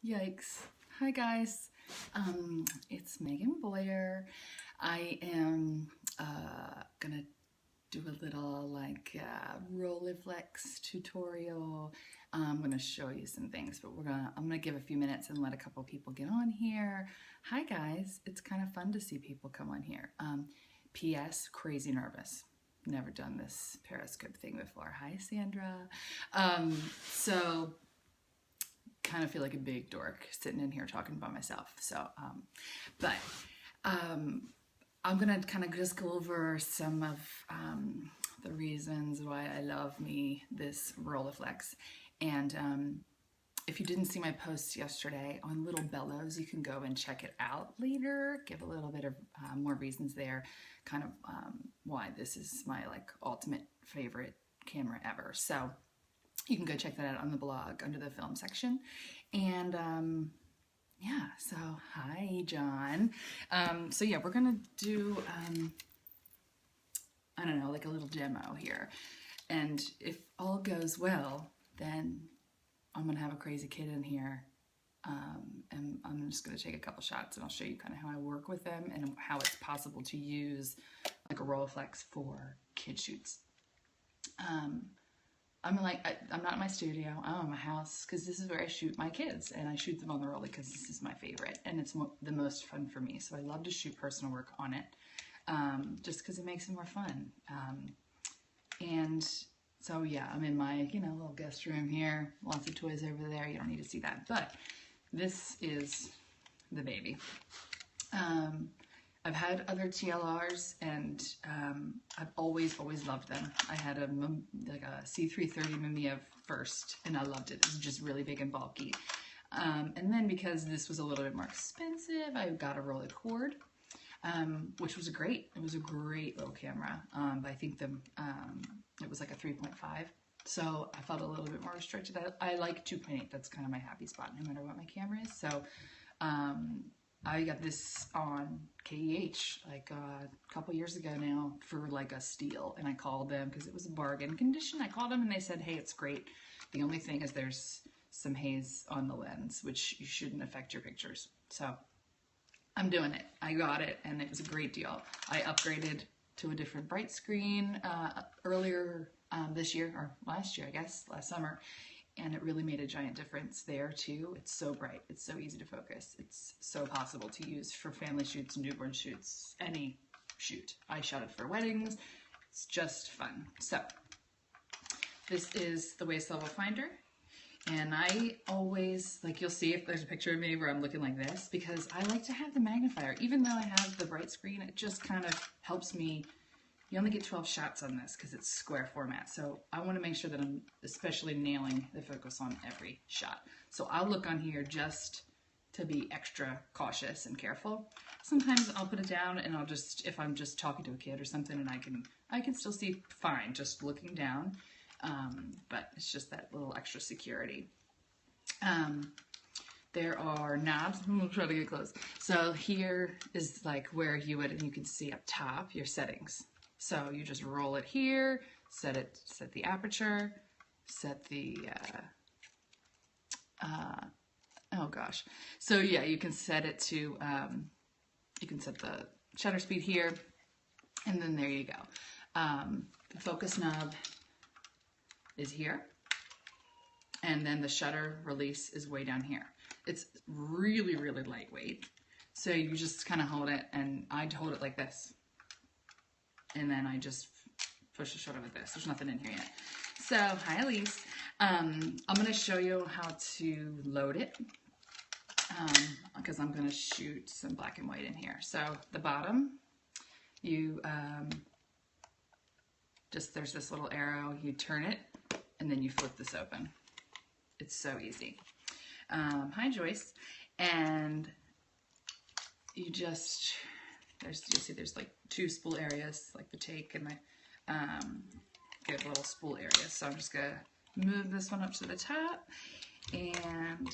Yikes. Hi guys. It's Megan Boyer. I am gonna do a little Rolleiflex tutorial. I'm gonna show you some things, but I'm gonna give a few minutes and let a couple people get on here. Hi guys. It's kind of fun to see people come on here. P.S. Crazy nervous. Never done this Periscope thing before. Hi Sandra. So kind of feel like a big dork sitting in here talking by myself. But I'm gonna kind of just go over some of the reasons why I love this Rolleiflex. And if you didn't see my post yesterday on Little Bellows, you can go and check it out later. Give a little bit of more reasons there, kind of why this is my ultimate favorite camera ever. So you can go check that out on the blog under the film section. And yeah, so hi John. So yeah, we're gonna do I don't know, like a little demo here. And if all goes well, then I'm gonna have a crazy kid in here. And I'm just gonna take a couple shots and I'll show you kind of how I work with them and how it's possible to use like a Rolleiflex for kid shoots. I'm not in my studio, I'm in my house, because this is where I shoot my kids, and I shoot them on the Rollie because this is my favorite, and it's the most fun for me, so I love to shoot personal work on it, just because it makes it more fun. And so yeah, I'm in my, little guest room here, lots of toys over there, you don't need to see that, but this is the baby. I've had other TLRs, and I've always loved them. I had a C330 Mamiya first, and I loved it. It was just really big and bulky. And then because this was a little bit more expensive, I got a Rollie Cord, which was great. It was a great little camera. But I think it was like a 3.5. So I felt a little bit more restricted. I like 2.8. That's kind of my happy spot, no matter what my camera is. So I got this on KEH like a couple years ago now for like a steal, and I called them because it was a bargain condition. I called them and they said, hey, it's great. The only thing is there's some haze on the lens, which you shouldn't affect your pictures. So I'm doing it. I got it, and it was a great deal. I upgraded to a different bright screen earlier this year, or last year, I guess, last summer. And it really made a giant difference there too. It's so bright, it's so easy to focus, it's so possible to use for family shoots, newborn shoots, any shoot. I shot it for weddings, it's just fun. So this is the waist level finder, and I always, you'll see if there's a picture of me where I'm looking like this, because I like to have the magnifier. Even though I have the bright screen, it just kind of helps me. You only get 12 shots on this because it's square format. So I want to make sure that I'm especially nailing the focus on every shot. So I'll look on here just to be extra cautious and careful. Sometimes I'll put it down and I'll just, if I'm just talking to a kid or something, and I can still see fine just looking down. But it's just that little extra security. There are knobs. I'm gonna try to get close. So here is where you can see up top your settings. So you just roll it here, set the aperture, set the, oh gosh. So yeah, you can set it to, you can set the shutter speed here, and then there you go. The focus knob is here, and then the shutter release is way down here. It's really, really lightweight. So you just kind of hold it, and I'd hold it like this. And then I just push the shutter with this. There's nothing in here yet. So, hi Elise. I'm going to show you how to load it, because I'm going to shoot some black and white in here. So, the bottom, you there's this little arrow. You turn it, and then you flip this open. It's so easy. Hi Joyce. And you just... you'll see there's two spool areas, like the take and the get little spool areas. So I'm just gonna move this one up to the top, and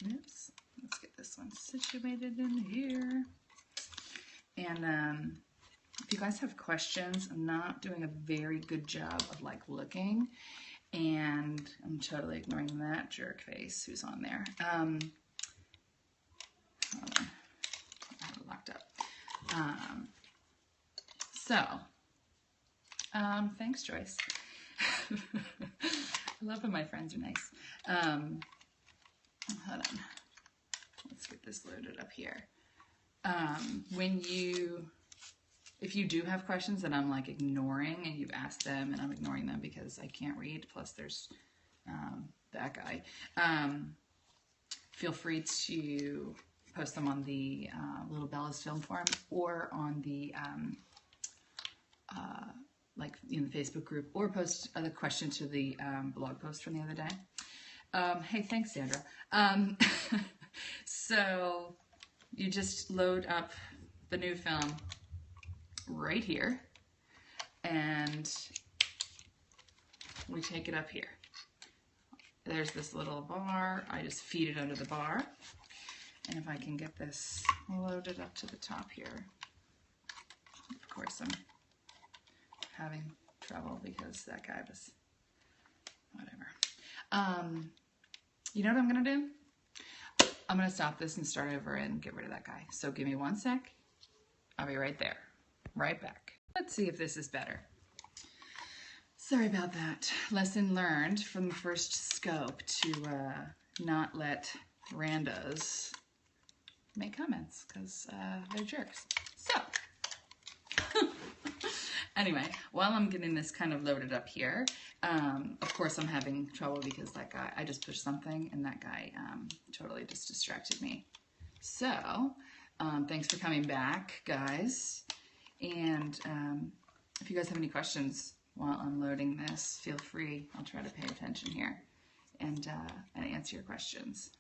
oops, let's get this one situated in here. And if you guys have questions, I'm not doing a very good job of looking And I'm totally ignoring that jerk face who's on there. Hold on. I have it locked up. Thanks, Joyce. I love when my friends are nice. Hold on. Let's get this loaded up here. If you do have questions that I'm like ignoring and you've asked them and I'm ignoring them because I can't read, plus there's that guy, feel free to post them on the Little Bellows film forum or on the like in the Facebook group, or post a question to the blog post from the other day. Hey, thanks, Sandra. So you just load up the new film right here, and we take it up here. There's this little bar. I just feed it under the bar, and if I can get this loaded up to the top here, of course I'm having trouble because that guy was whatever. You know what I'm gonna do? I'm gonna stop this and start over and get rid of that guy. So give me 1 sec. I'll be right there. Right back. Let's see if this is better. Sorry about that. Lesson learned from the first scope to not let randos make comments because they're jerks. So, anyway, while I'm getting this kind of loaded up here, of course I'm having trouble because that guy, I just pushed something and that guy totally just distracted me. So, thanks for coming back, guys. And if you guys have any questions while I'm loading this, feel free. I'll try to pay attention here and answer your questions.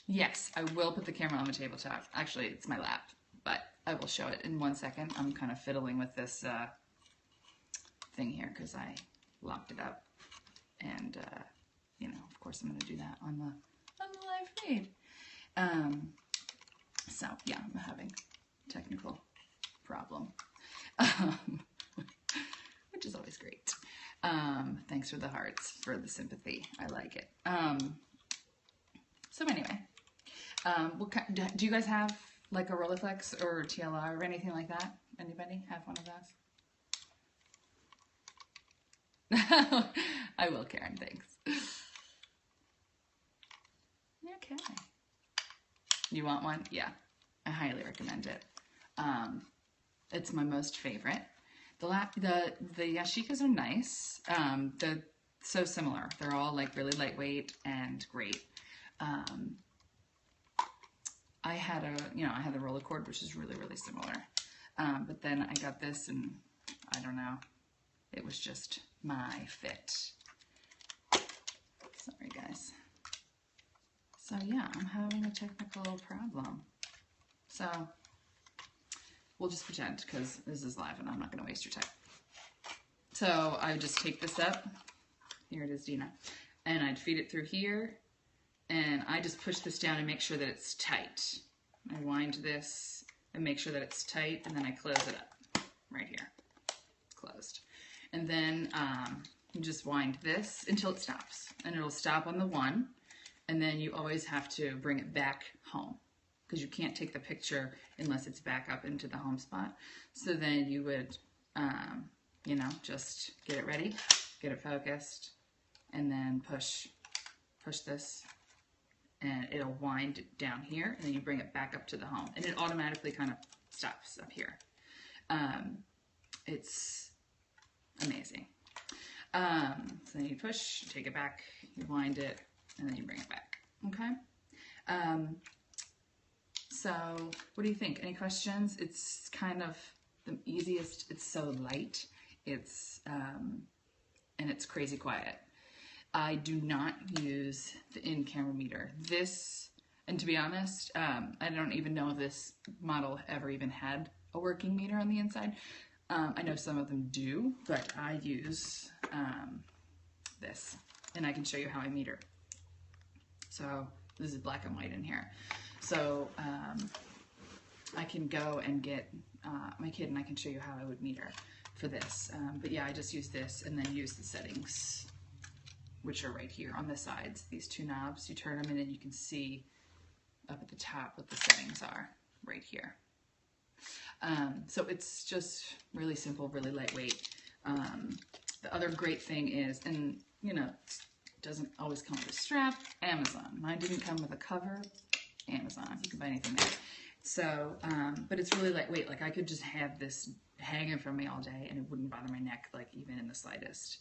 Yes, I will put the camera on the tabletop. Actually, it's my lap, but I will show it in 1 second. I'm kind of fiddling with this thing here because I locked it up. And, you know, of course I'm going to do that on the live feed. So, yeah, I'm having a technical problem, which is always great. Thanks for the hearts, for the sympathy. I like it. So anyway, do you guys have like a Rolleiflex or TLR or anything like that? Anybody have one of those? I will, Karen, thanks. Okay. You want one? Yeah, I highly recommend it. It's my most favorite. The Yashicas are nice. They're so similar. They're all like really lightweight and great. I had the roller cord, which is really, really similar. But then I got this and I don't know, it was just my fit. Sorry, guys. So yeah, I'm having a technical problem. So we'll just pretend because this is live and I'm not going to waste your time. So I just take this up. Here it is, Dina. And I'd feed it through here. And I just push this down and make sure that it's tight. I wind this and make sure that it's tight, and then I close it up right here. It's closed. And then you just wind this until it stops. And it'll stop on the 1. And then you always have to bring it back home because you can't take the picture unless it's back up into the home spot. So then you would, you know, just get it ready, get it focused, and then push this, and it'll wind down here, and then you bring it back up to the home, and it automatically kind of stops up here. It's amazing. So then you push, take it back, you wind it, and then you bring it back, okay? So what do you think? Any questions? It's kind of the easiest. It's so light. It's, and it's crazy quiet. I do not use the in-camera meter. This, and to be honest, I don't even know if this model ever even had a working meter on the inside. I know some of them do, but I use this, and I can show you how I meter. So this is black and white in here. So I can go and get my kid and I can show you how I would meter. for this. But yeah, I just use this and then use the settings, which are right here on the sides. These two knobs, you turn them and then you can see up at the top what the settings are right here. So it's just really simple, really lightweight. The other great thing is, and you know, it doesn't always come with a strap, Amazon. Mine didn't come with a cover, Amazon. You can buy anything there. So, but it's really lightweight. Like I could just have this hanging from me all day and it wouldn't bother my neck, like even in the slightest.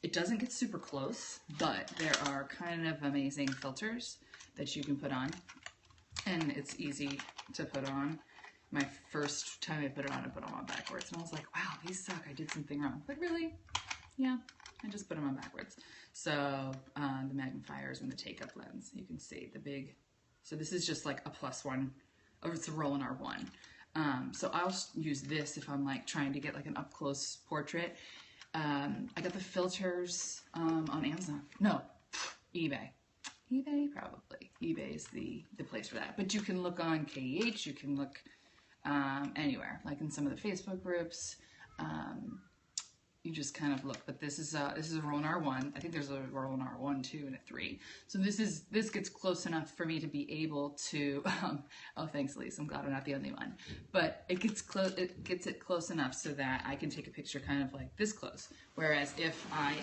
It doesn't get super close, but there are kind of amazing filters that you can put on, and it's easy to put on. My first time I put it on backwards, and I was like, wow, these suck, I did something wrong. But really, yeah, I just put them on backwards. So the magnifiers and the take-up lens, you can see the big, so this is just like a +1, or it's a Rollin R1. So I'll use this if I'm like trying to get like an up-close portrait. I got the filters on Amazon. No, eBay. eBay, probably. eBay is the place for that. But you can look on KEH, you can look anywhere, like in some of the Facebook groups. You just kind of look. But this is a Rollin R1. I think there's a Rollin R1 2 and a 3. So this gets close enough for me to be able to. Oh, thanks, Elise. I'm glad I'm not the only one. But it gets close. It gets it close enough so that I can take a picture kind of like this close. Whereas if I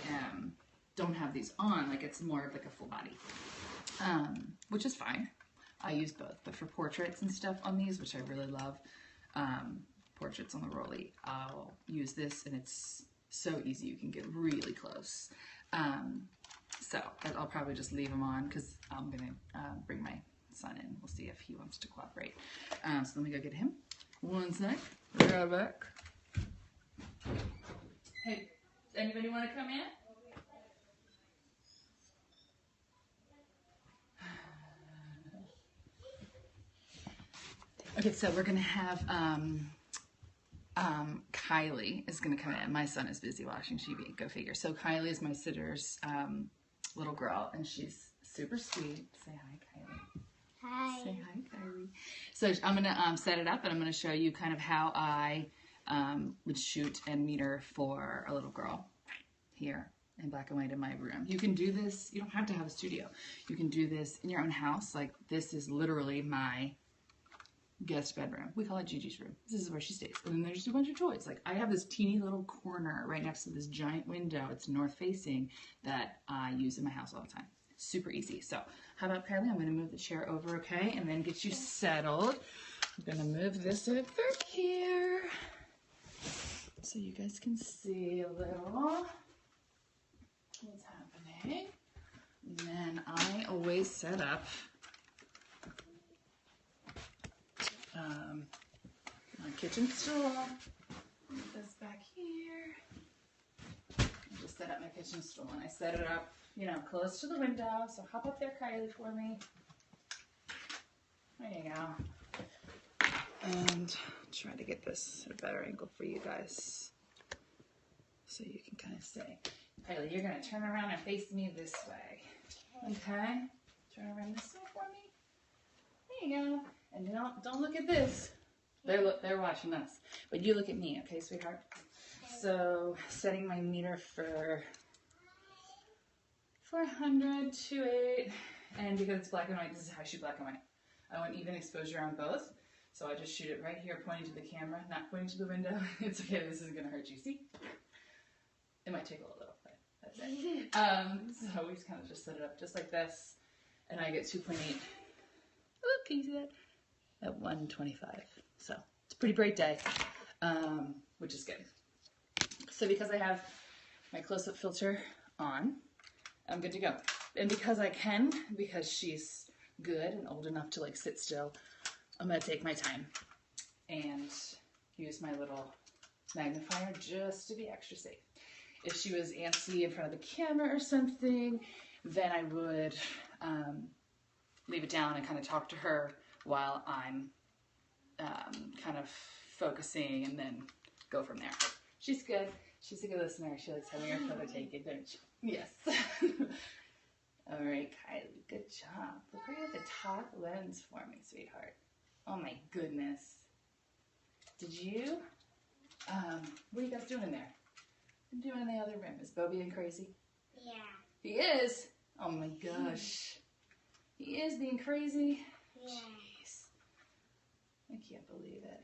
don't have these on, like it's more of like a full body, which is fine. I use both, but for portraits and stuff on these, which I really love, portraits on the Rollie, I'll use this, and it's so easy. You can get really close. So I'll probably just leave them on because I'm going to bring my son in. We'll see if he wants to cooperate. So let me go get him. One sec. Be right back. Hey, anybody want to come in? Okay, so we're gonna have Kylie is gonna come in. My son is busy watching TV. Go figure. So Kylie is my sitter's little girl, and she's super sweet. Say hi, Kylie. Hi. Say hi, Kylie. So I'm gonna set it up, and I'm gonna show you kind of how I would shoot and meter for a little girl here in black and white in my room. You can do this. You don't have to have a studio. You can do this in your own house. Like this is literally my guest bedroom. We call it Gigi's room. This is where she stays. And then there's a bunch of toys. Like I have this teeny little corner right next to this giant window. It's north facing that I use in my house all the time. Super easy. So how about Kylie? I'm going to move the chair over, okay? And then get you settled. I'm going to move this over here so you guys can see a little what's happening. And then I always set up my kitchen stool. Put this back here. I just set up my kitchen stool, and I set it up, you know, close to the window. So hop up there, Kylie, for me. There you go. And try to get this at a better angle for you guys, so you can kind of see. Kylie, you're gonna turn around and face me this way. Okay? Turn around this way for me. There you go. And don't look at this. They're watching us. But you look at me, okay, sweetheart? So setting my meter for 400, 2.8, and because it's black and white, this is how I shoot black and white. I want even exposure on both, so I just shoot it right here, pointing to the camera, not pointing to the window. It's okay, this isn't gonna hurt you. See? It might take a little, but that's it. So we kind of just set it up just like this, and I get 2.8. Oh, can you see that? At 125. So it's a pretty bright day, which is good. So because I have my close-up filter on, I'm good to go. And because I can, because she's good and old enough to like sit still, I'm gonna take my time and use my little magnifier just to be extra safe. If she was antsy in front of the camera or something, then I would leave it down and kind of talk to her while I'm kind of focusing, and then go from there. She's good. She's a good listener. She likes having her photo taken, don't she? Yes. All right, Kylie, good job. Look right at the top lens for me, sweetheart. Oh my goodness. Did you What are you guys doing in there? What are you doing in the other room? Is Bo being crazy? Yeah. He is? Oh my gosh. He is being crazy? Yeah. Jeez. I can't believe it.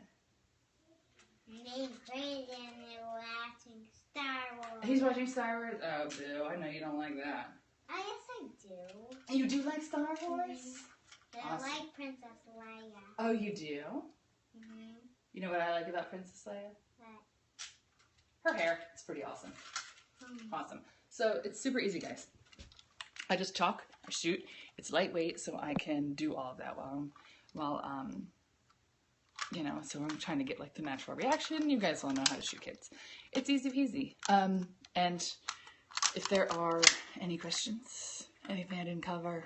And he's Brandon and watching Star Wars. He's watching Star Wars? Oh, boo. I know you don't like that. I guess I do. You do like Star Wars? But Awesome. I like Princess Leia. Oh, you do? Mm-hmm. You know what I like about Princess Leia? But, Her hair. It's pretty awesome. Awesome. So it's super easy, guys. I just talk, I shoot. It's lightweight, so I can do all of that while you know, so I'm trying to get like the natural reaction. You guys all know how to shoot kids. It's easy peasy. And if there are any questions, anything I didn't cover,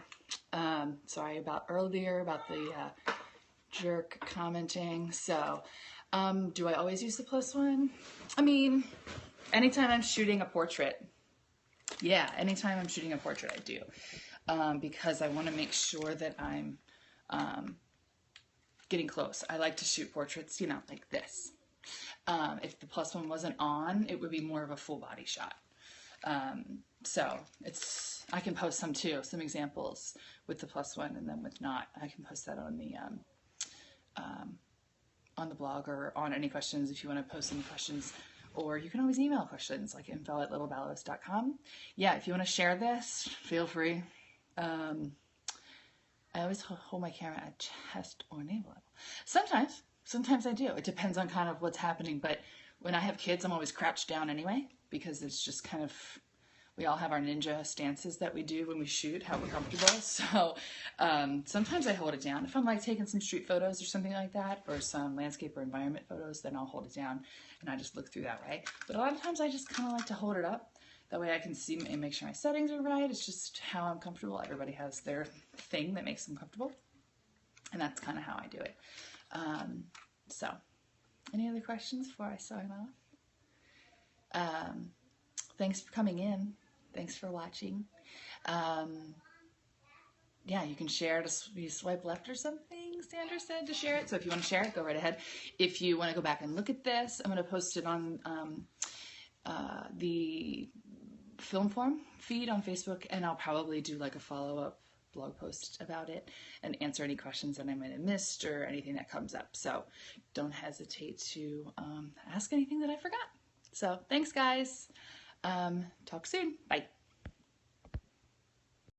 sorry about earlier about the jerk commenting. So, do I always use the +1? I mean, anytime I'm shooting a portrait, yeah, anytime I'm shooting a portrait, I do, because I want to make sure that I'm getting close. I like to shoot portraits, you know, like this. If the +1 wasn't on, it would be more of a full body shot. So I can post some too, some examples with the +1 and then with not. I can post that on the blog or on any questions if you want to post any questions. Or you can always email questions, like info@littlebellows.com. Yeah, if you want to share this, feel free. I always hold my camera at chest or navel level. Sometimes I do. It depends on kind of what's happening. But when I have kids, I'm always crouched down anyway, because it's just kind of, we all have our ninja stances that we do when we shoot, how we're comfortable. So sometimes I hold it down. If I'm like taking some street photos or something like that, or some landscape or environment photos, then I'll hold it down and I just look through that way. But a lot of times I just kind of like to hold it up. That way I can see and make sure my settings are right. It's just how I'm comfortable. Everybody has their thing that makes them comfortable. And that's kind of how I do it. So, any other questions before I sign off? Thanks for coming in. Thanks for watching. Yeah, you can share it. You swipe left or something, Sandra said, to share it. So if you want to share it, go right ahead. If you want to go back and look at this, I'm going to post it on the film form feed on Facebook, and I'll probably do like a follow-up blog post about it and answer any questions that I might have missed or anything that comes up. So don't hesitate to ask anything that I forgot. So thanks, guys. Talk soon. Bye.